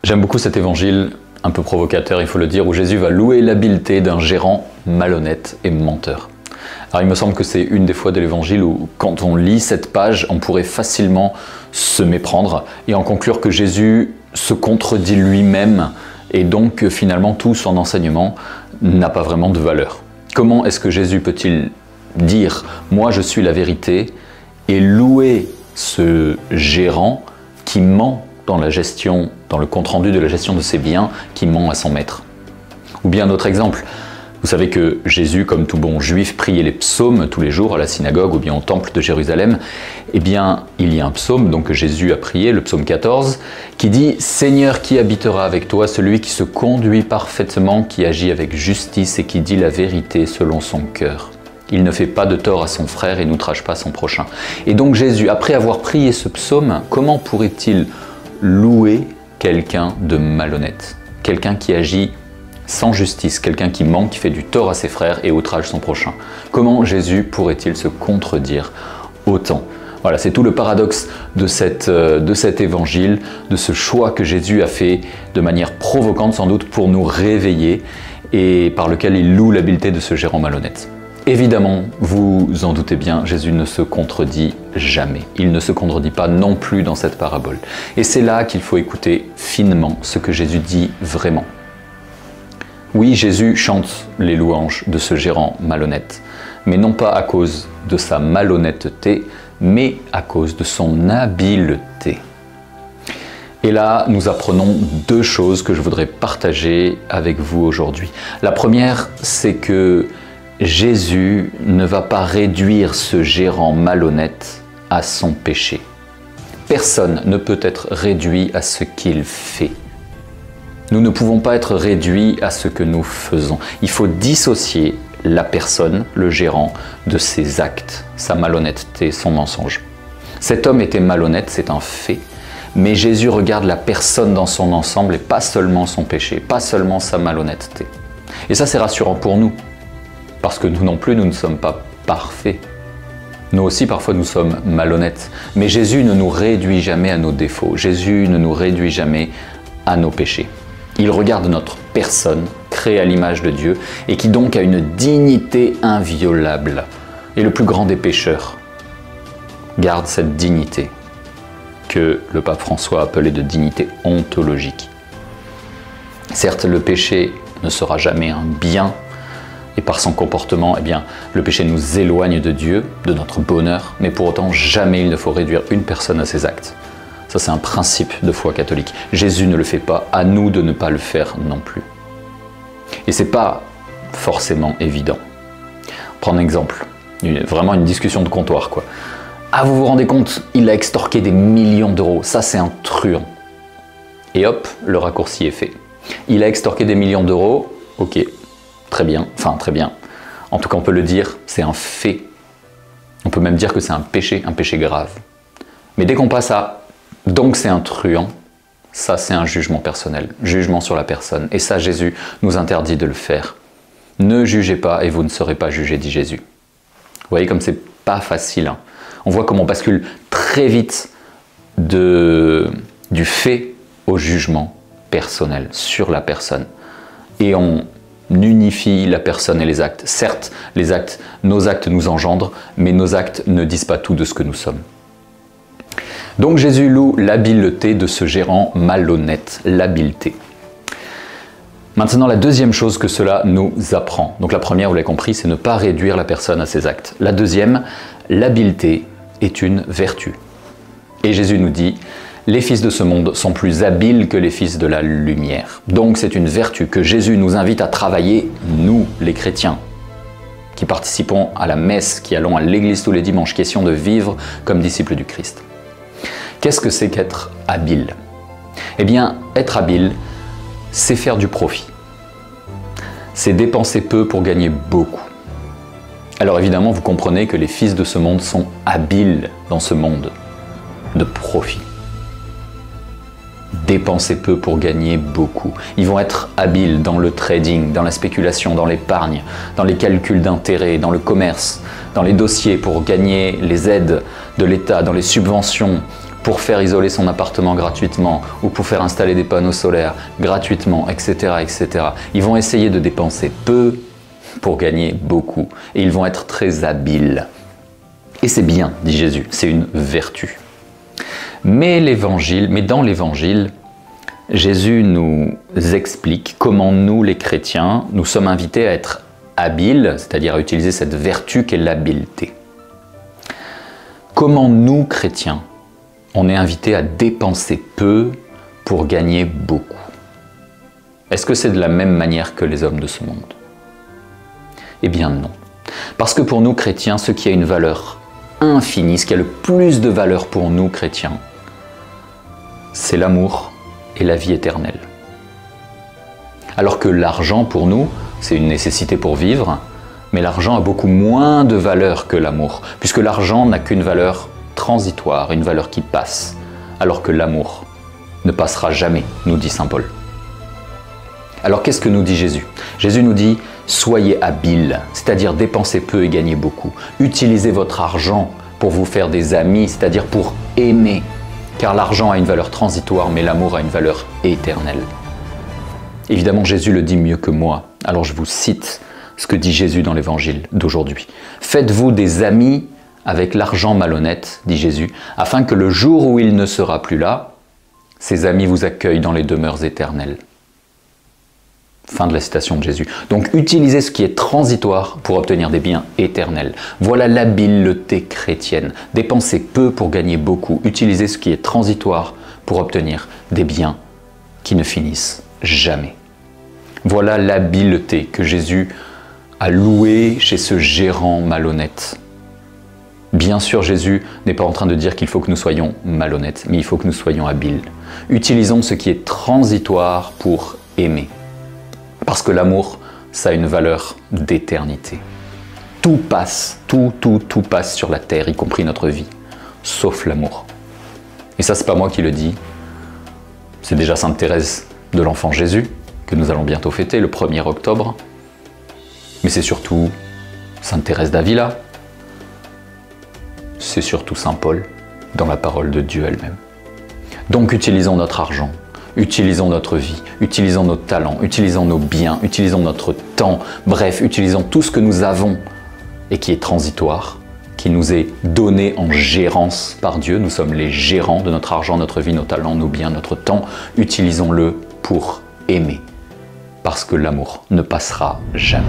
J'aime beaucoup cet évangile, un peu provocateur, il faut le dire, où Jésus va louer l'habileté d'un gérant malhonnête et menteur. Alors il me semble que c'est une des fois de l'évangile où, quand on lit cette page, on pourrait facilement se méprendre et en conclure que Jésus se contredit lui-même et donc finalement tout son enseignement n'a pas vraiment de valeur. Comment est-ce que Jésus peut-il dire « moi je suis la vérité » et louer ce gérant qui ment dans la gestion, dans le compte-rendu de la gestion de ses biens, qui ment à son maître? Ou bien un autre exemple, vous savez que Jésus, comme tout bon juif, priait les psaumes tous les jours à la synagogue ou bien au temple de Jérusalem. Eh bien, il y a un psaume donc, que Jésus a prié, le psaume 14, qui dit « Seigneur, qui habitera avec toi, celui qui se conduit parfaitement, qui agit avec justice et qui dit la vérité selon son cœur. Il ne fait pas de tort à son frère et n'outrage pas son prochain. » Et donc Jésus, après avoir prié ce psaume, comment pourrait-il louer quelqu'un de malhonnête, quelqu'un qui agit sans justice, quelqu'un qui ment, qui fait du tort à ses frères et outrage son prochain? Comment Jésus pourrait-il se contredire autant? Voilà, c'est tout le paradoxe de cet évangile, de ce choix que Jésus a fait de manière provocante sans doute pour nous réveiller et par lequel il loue l'habileté de ce gérant malhonnête. Évidemment, vous en doutez bien, Jésus ne se contredit jamais. Il ne se contredit pas non plus dans cette parabole. Et c'est là qu'il faut écouter finement ce que Jésus dit vraiment. Oui, Jésus chante les louanges de ce gérant malhonnête, mais non pas à cause de sa malhonnêteté, mais à cause de son habileté. Et là, nous apprenons deux choses que je voudrais partager avec vous aujourd'hui. La première, c'est que Jésus ne va pas réduire ce gérant malhonnête à son péché. Personne ne peut être réduit à ce qu'il fait. Nous ne pouvons pas être réduits à ce que nous faisons. Il faut dissocier la personne, le gérant, de ses actes, sa malhonnêteté, son mensonge. Cet homme était malhonnête, c'est un fait, mais Jésus regarde la personne dans son ensemble et pas seulement son péché, pas seulement sa malhonnêteté. Et ça, c'est rassurant pour nous. Parce que nous non plus, nous ne sommes pas parfaits. Nous aussi, parfois, nous sommes malhonnêtes. Mais Jésus ne nous réduit jamais à nos défauts. Jésus ne nous réduit jamais à nos péchés. Il regarde notre personne, créée à l'image de Dieu, et qui donc a une dignité inviolable. Et le plus grand des pécheurs garde cette dignité que le pape François appelait de dignité ontologique. Certes, le péché ne sera jamais un bien, et par son comportement, eh bien, le péché nous éloigne de Dieu, de notre bonheur, mais pour autant, jamais il ne faut réduire une personne à ses actes. Ça, c'est un principe de foi catholique. Jésus ne le fait pas, à nous de ne pas le faire non plus. Et c'est pas forcément évident. Prends un exemple, vraiment une discussion de comptoir, quoi. Ah, vous vous rendez compte, il a extorqué des millions d'euros, ça c'est un truand. Et hop, le raccourci est fait. Il a extorqué des millions d'euros, ok. Très bien, enfin très bien. En tout cas, on peut le dire, c'est un fait. On peut même dire que c'est un péché grave. Mais dès qu'on passe à « donc c'est un truand », ça c'est un jugement personnel, jugement sur la personne. Et ça, Jésus nous interdit de le faire. Ne jugez pas et vous ne serez pas jugés, dit Jésus. Vous voyez comme c'est pas facile, hein. On voit comment on bascule très vite du fait au jugement personnel, sur la personne. Et on unifie la personne et les actes. Certes, nos actes nous engendrent, mais nos actes ne disent pas tout de ce que nous sommes. Donc Jésus loue l'habileté de ce gérant malhonnête, l'habileté. Maintenant, la deuxième chose que cela nous apprend. Donc la première, vous l'avez compris, c'est ne pas réduire la personne à ses actes. La deuxième, l'habileté est une vertu. Et Jésus nous dit: les fils de ce monde sont plus habiles que les fils de la lumière. Donc c'est une vertu que Jésus nous invite à travailler, nous, les chrétiens, qui participons à la messe, qui allons à l'église tous les dimanches, question de vivre comme disciples du Christ. Qu'est-ce que c'est qu'être habile? Eh bien, être habile, c'est faire du profit. C'est dépenser peu pour gagner beaucoup. Alors évidemment, vous comprenez que les fils de ce monde sont habiles dans ce monde de profit. Dépenser peu pour gagner beaucoup. Ils vont être habiles dans le trading, dans la spéculation, dans l'épargne, dans les calculs d'intérêt, dans le commerce, dans les dossiers pour gagner les aides de l'État, dans les subventions pour faire isoler son appartement gratuitement ou pour faire installer des panneaux solaires gratuitement, etc., etc. Ils vont essayer de dépenser peu pour gagner beaucoup et ils vont être très habiles. Et c'est bien, dit Jésus, c'est une vertu. Mais dans l'évangile, Jésus nous explique comment nous, les chrétiens, nous sommes invités à être habiles, c'est-à-dire à utiliser cette vertu qu'est l'habileté. Comment nous, chrétiens, on est invités à dépenser peu pour gagner beaucoup? Est-ce que c'est de la même manière que les hommes de ce monde? Eh bien non. Parce que pour nous, chrétiens, ce qui a une valeur infinie, ce qui a le plus de valeur pour nous, chrétiens, c'est l'amour et la vie éternelle. Alors que l'argent, pour nous, c'est une nécessité pour vivre, mais l'argent a beaucoup moins de valeur que l'amour, puisque l'argent n'a qu'une valeur transitoire, une valeur qui passe, alors que l'amour ne passera jamais, nous dit saint Paul. Alors qu'est-ce que nous dit Jésus? Jésus nous dit « Soyez habiles », c'est-à-dire dépensez peu et gagnez beaucoup. Utilisez votre argent pour vous faire des amis, c'est-à-dire pour aimer, car l'argent a une valeur transitoire, mais l'amour a une valeur éternelle. Évidemment, Jésus le dit mieux que moi, alors je vous cite ce que dit Jésus dans l'évangile d'aujourd'hui. « Faites-vous des amis avec l'argent malhonnête, dit Jésus, afin que le jour où il ne sera plus là, ces amis vous accueillent dans les demeures éternelles. » Fin de la citation de Jésus. Donc utilisez ce qui est transitoire pour obtenir des biens éternels. Voilà l'habileté chrétienne. Dépensez peu pour gagner beaucoup. Utilisez ce qui est transitoire pour obtenir des biens qui ne finissent jamais. Voilà l'habileté que Jésus a louée chez ce gérant malhonnête. Bien sûr, Jésus n'est pas en train de dire qu'il faut que nous soyons malhonnêtes, mais il faut que nous soyons habiles. Utilisons ce qui est transitoire pour aimer. Parce que l'amour, ça a une valeur d'éternité. Tout passe, tout passe sur la terre, y compris notre vie, sauf l'amour. Et ça, c'est pas moi qui le dis. C'est déjà Sainte Thérèse de l'Enfant Jésus, que nous allons bientôt fêter le 1er octobre. Mais c'est surtout Sainte Thérèse d'Avila. C'est surtout Saint Paul, dans la parole de Dieu elle-même. Donc utilisons notre argent, utilisons notre vie, utilisons nos talents, utilisons nos biens, utilisons notre temps, bref, utilisons tout ce que nous avons et qui est transitoire, qui nous est donné en gérance par Dieu. Nous sommes les gérants de notre argent, notre vie, nos talents, nos biens, notre temps. Utilisons-le pour aimer, parce que l'amour ne passera jamais.